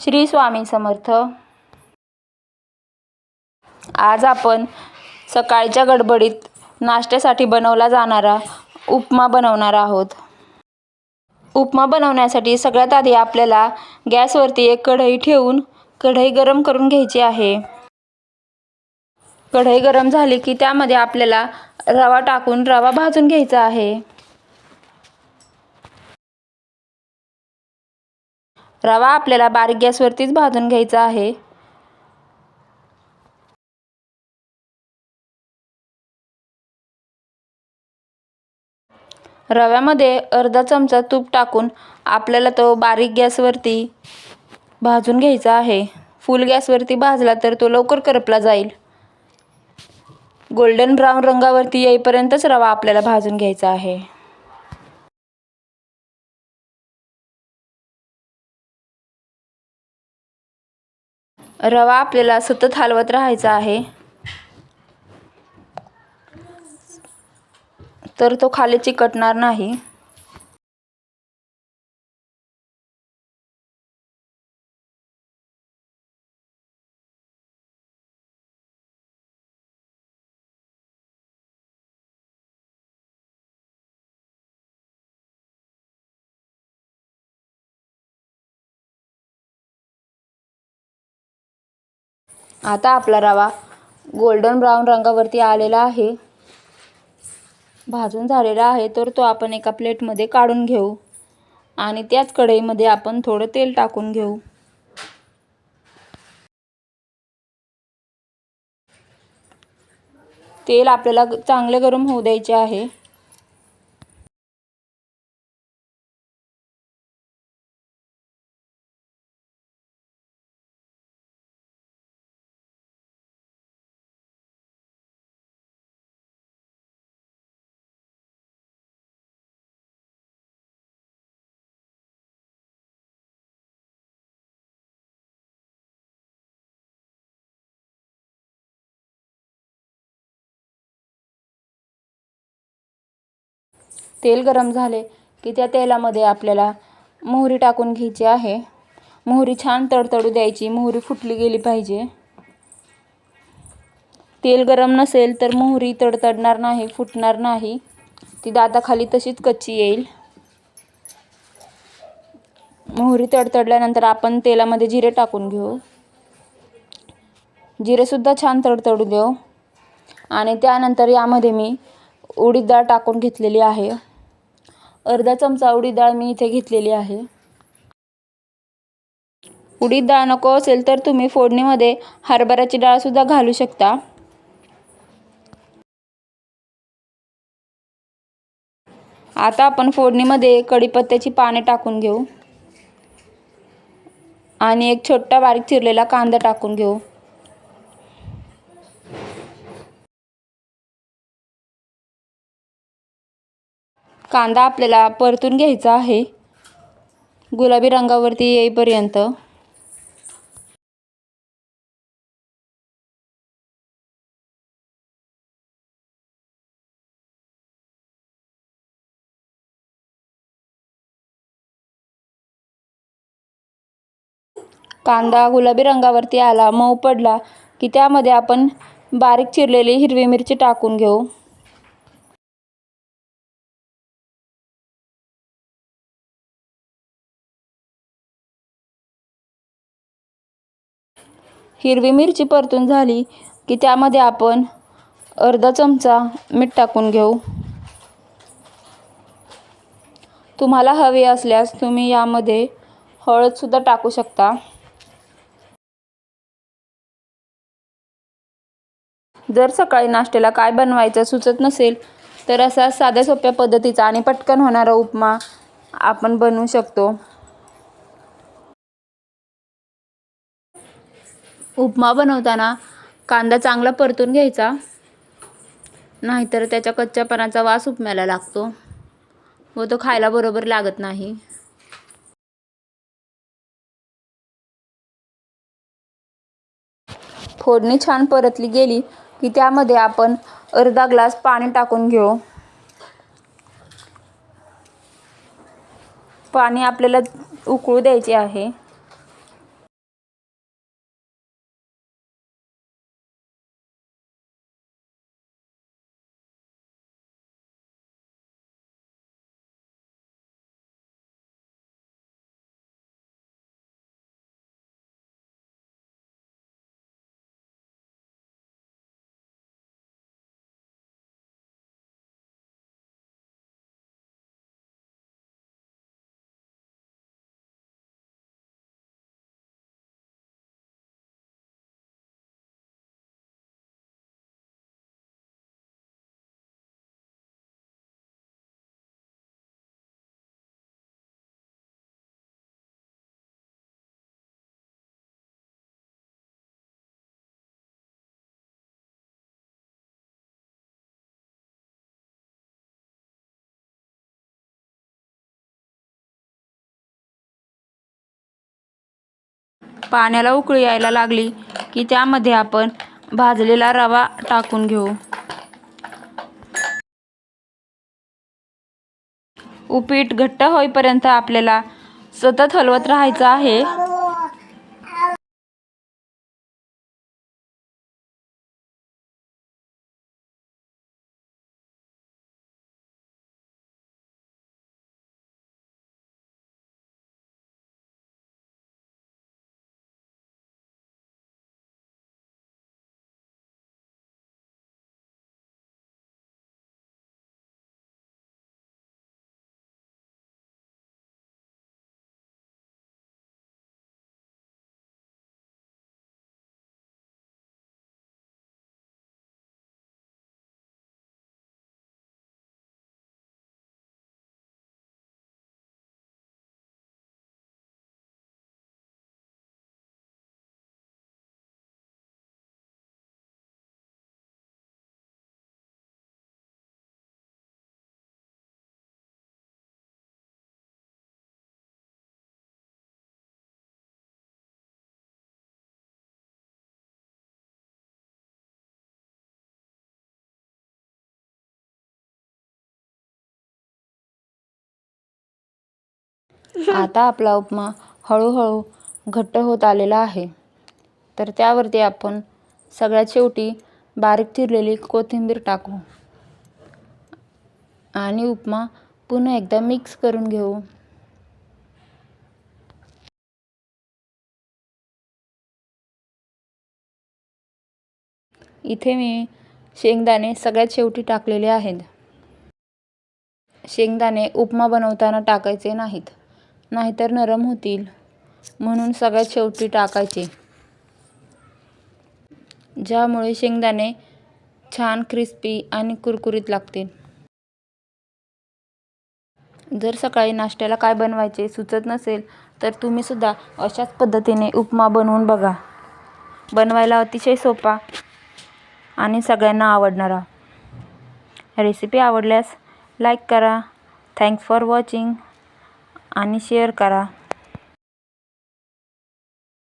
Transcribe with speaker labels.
Speaker 1: श्री स्वामी समर्थ. आज आपण सकाळच्या गडबडीत नाश्त्यासाठी बनवला जाणारा उपमा बनवणार आहोत. उपमा बनवण्यासाठी सगळ्यात आधी आपल्याला गॅसवरती एक कढई ठेवून कढई गरम करून घ्यायची आहे. कढई गरम झाली की त्यामध्ये आपल्याला रवा टाकून रवा भाजून घ्यायचा आहे. रवा आपल्याला बारीक गॅसवरतीच भाजून घ्यायचा आहे. रव्यामध्ये अर्धा चमचा तूप टाकून आपल्याला तो बारीक गॅसवरती भाजून घ्यायचा आहे. फुल गॅसवरती भाजला तर तो लवकर करपला जाईल. गोल्डन ब्राऊन रंगावरती येईपर्यंतच रवा आपल्याला भाजून घ्यायचा आहे. रवा आपल्याला सतत हलवत राहायचा आहे तर तो खाली चिकटणार नाही. आता आपला रवा गोल्डन ब्राऊन रंगावरती आलेला आहे, भाजून झालेला आहे. तर तो आपण एका प्लेटमध्ये काढून घेऊ आणि त्याच कढईमध्ये आपण थोडं तेल टाकून घेऊ. तेल आपल्याला चांगले गरम होऊ द्यायचे आहे. तेल गरम झाले की त्या तेलामध्ये आपल्याला मोहरी टाकून घ्यायची आहे. मोहरी छान तडतडू द्यायची. मोहरी फुटली गेली पाहिजे. तेल गरम नसेल तर मोहरी तडतडणार नाही, फुटणार नाही. ती दाताखाली तशीच कच्ची येईल. मोहरी तडतडल्यानंतर आपण तेलामध्ये जिरे टाकून घेऊ. जिरेसुद्धा छान तडतडू देऊ आणि त्यानंतर यामध्ये मी उडीद डाळ टाकून घेतलेली आहे. अर्धा चमचा उडीद डाळ मी इथे घेतलेली आहे. उडीद डाळ नको असेल तर तुम्ही फोडणीमध्ये हरभऱ्याची डाळसुद्धा घालू शकता. आता आपण फोडणीमध्ये कढीपत्त्याची पाने टाकून घेऊ आणि एक छोटा बारीक चिरलेला कांदा टाकून घेऊ. कांदा आपल्याला परतून घ्यायचा आहे गुलाबी रंगावरती येईपर्यंत. कांदा गुलाबी रंगावरती आला, मऊ पडला की त्यामध्ये आपण बारीक चिरलेली हिरवी मिरची टाकून घेऊ. हिरवी मिरची परतून झाली की त्यामध्ये आपण अर्धा चमचा मीठ टाकून घेऊ. तुम्हाला हवे असल्यास तुम्ही यामध्ये हळदसुद्धा टाकू शकता. जर सकाळी नाश्त्याला काय बनवायचं सुचत नसेल तर असा साध्या सोप्या पद्धतीचा आणि पटकन होणारा उपमा आपण बनवू शकतो. उपमा बनवताना कांदा चांगला परतून घ्यायचा, नाहीतर त्याच्या कच्च्यापणाचा वास उपम्याला लागतो व तो खायला बरोबर लागत नाही. फोडणी छान परतली गेली की त्यामध्ये आपण अर्धा ग्लास पाणी टाकून घेऊ. पाणी आपल्याला उकळू द्यायचे आहे. पाण्याला उकळी यायला लागली की त्यामध्ये आपण भाजलेला रवा टाकून घेऊ. उपीट घट्ट होईपर्यंत आपल्याला सतत हलवत राहायचं आहे. आता आपला उपमा हळूहळू घट्ट होत आलेला आहे. तर त्यावरती आपण सगळ्यात शेवटी बारीक चिरलेली कोथिंबीर टाकू आणि उपमा पुन्हा एकदा मिक्स करून घेऊ. इथे मी शेंगदाणे सगळ्यात शेवटी टाकलेले आहेत. शेंगदाणे उपमा बनवताना टाकायचे नाहीत, नाहीतर नरम होतील, म्हणून सगळ्यात शेवटी टाकायचे, ज्यामुळे शेंगदाणे छान क्रिस्पी आणि कुरकुरीत लागतील. जर सकाळी नाश्त्याला काय बनवायचे सुचत नसेल तर तुम्ही सुद्धा अशाच पद्धतीने उपमा बनवून बघा. बनवायला अतिशय सोपा आणि सगळ्यांना आवडणारा. रेसिपी आवडल्यास लाईक करा. थँक्स फॉर वॉचिंग आणि शेअर करा.